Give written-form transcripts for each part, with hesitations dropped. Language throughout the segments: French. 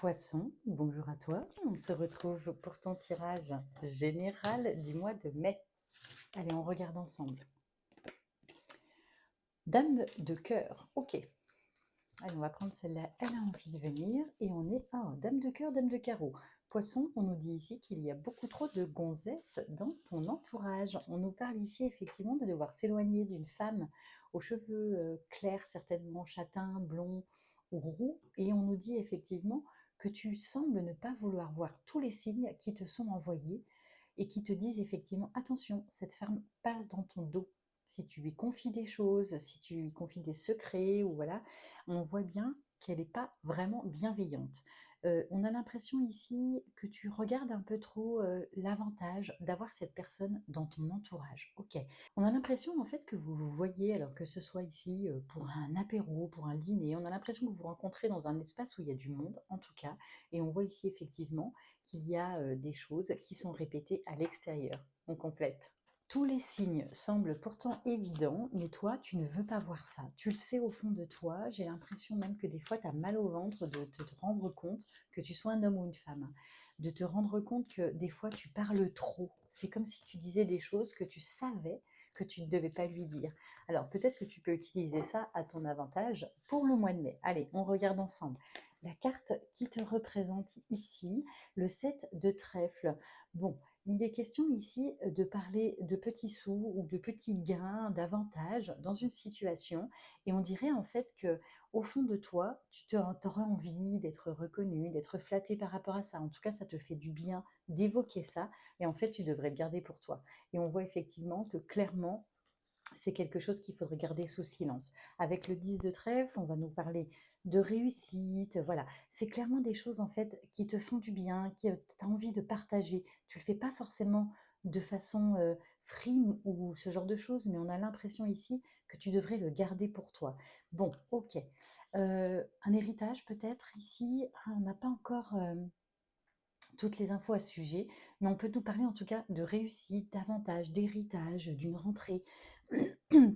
Poisson, bonjour à toi. On se retrouve pour ton tirage général du mois de mai. Allez, on regarde ensemble. Dame de cœur, ok. Allez, on va prendre celle-là, elle a envie de venir. Et on est, dame de cœur, dame de carreau. Poisson, on nous dit ici qu'il y a beaucoup trop de gonzesses dans ton entourage. On nous parle ici effectivement de devoir s'éloigner d'une femme aux cheveux clairs, certainement châtains, blonds ou roux. Et on nous dit effectivement que tu sembles ne pas vouloir voir tous les signes qui te sont envoyés et qui te disent effectivement, attention, cette femme parle dans ton dos. Si tu lui confies des choses, si tu lui confies des secrets, ou voilà, on voit bien qu'elle n'est pas vraiment bienveillante. On a l'impression ici que tu regardes un peu trop l'avantage d'avoir cette personne dans ton entourage. Ok. On a l'impression en fait que vous vous voyez, alors que ce soit ici pour un apéro, pour un dîner, on a l'impression que vous vous rencontrez dans un espace où il y a du monde, en tout cas, et on voit ici effectivement qu'il y a des choses qui sont répétées à l'extérieur. On complète. Tous les signes semblent pourtant évidents, mais toi, tu ne veux pas voir ça. Tu le sais au fond de toi. J'ai l'impression même que des fois, tu as mal au ventre de te rendre compte, que tu sois un homme ou une femme, de te rendre compte que des fois, tu parles trop. C'est comme si tu disais des choses que tu savais que tu ne devais pas lui dire. Alors, peut-être que tu peux utiliser ça à ton avantage pour le mois de mai. Allez, on regarde ensemble. La carte qui te représente ici, le 7 de trèfle. Bon, il est question ici de parler de petits sous ou de petits gains, d'avantages dans une situation, et on dirait en fait que au fond de toi, aurais envie d'être reconnu, d'être flatté par rapport à ça. En tout cas, ça te fait du bien d'évoquer ça, et en fait, tu devrais le garder pour toi. Et on voit effectivement que clairement, c'est quelque chose qu'il faudrait garder sous silence. Avec le 10 de trèfle, on va nous parler de réussite, voilà. C'est clairement des choses en fait qui te font du bien, que tu as envie de partager. Tu le fais pas forcément de façon frime ou ce genre de choses, mais on a l'impression ici que tu devrais le garder pour toi. Bon, ok. Un héritage peut-être ici, on n'a pas encore toutes les infos à ce sujet, mais on peut nous parler en tout cas de réussite, d'avantage, d'héritage, d'une rentrée,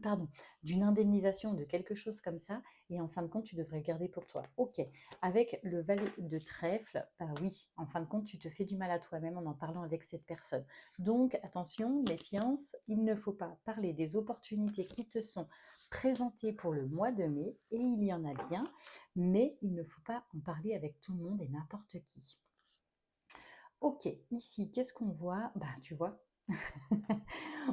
pardon, d'une indemnisation, de quelque chose comme ça, et en fin de compte, tu devrais le garder pour toi. Ok, avec le valet de trèfle, bah oui, en fin de compte, tu te fais du mal à toi-même en parlant avec cette personne. Donc, attention, méfiance, il ne faut pas parler des opportunités qui te sont présentées pour le mois de mai, et il y en a bien, mais il ne faut pas en parler avec tout le monde et n'importe qui. Ok, ici, qu'est-ce qu'on voit? Bah, tu vois,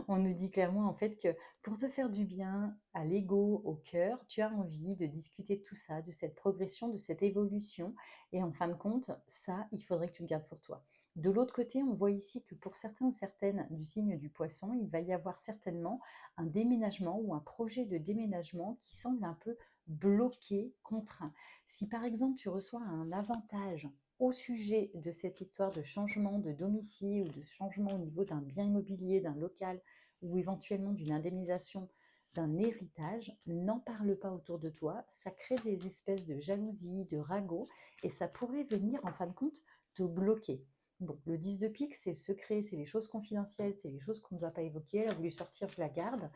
on nous dit clairement en fait que pour te faire du bien à l'ego, au cœur, tu as envie de discuter de tout ça, de cette progression, de cette évolution. Et en fin de compte, ça, il faudrait que tu le gardes pour toi. De l'autre côté, on voit ici que pour certains ou certaines du signe du poisson, il va y avoir certainement un déménagement ou un projet de déménagement qui semble un peu bloqué, contraint. Si par exemple tu reçois un avantage au sujet de cette histoire de changement de domicile ou de changement au niveau d'un bien immobilier, d'un local ou éventuellement d'une indemnisation, d'un héritage, n'en parle pas autour de toi, ça crée des espèces de jalousie, de ragots, et ça pourrait venir en fin de compte te bloquer. Bon, le 10 de pique, c'est le secret, c'est les choses confidentielles, c'est les choses qu'on ne doit pas évoquer. Elle a voulu sortir, je la garde,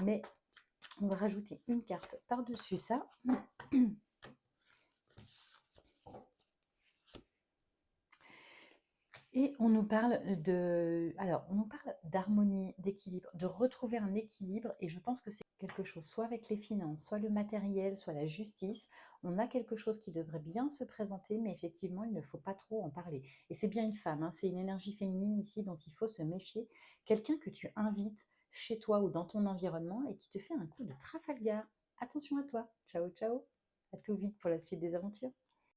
mais on va rajouter une carte par-dessus ça. Et on nous parle on nous parle d'harmonie, d'équilibre, de retrouver un équilibre, et je pense que c'est quelque chose, soit avec les finances, soit le matériel, soit la justice. On a quelque chose qui devrait bien se présenter, mais effectivement, il ne faut pas trop en parler. Et c'est bien une femme, hein, c'est une énergie féminine ici dont il faut se méfier. Quelqu'un que tu invites chez toi ou dans ton environnement et qui te fait un coup de Trafalgar. Attention à toi. Ciao, ciao. À tout vite pour la suite des aventures.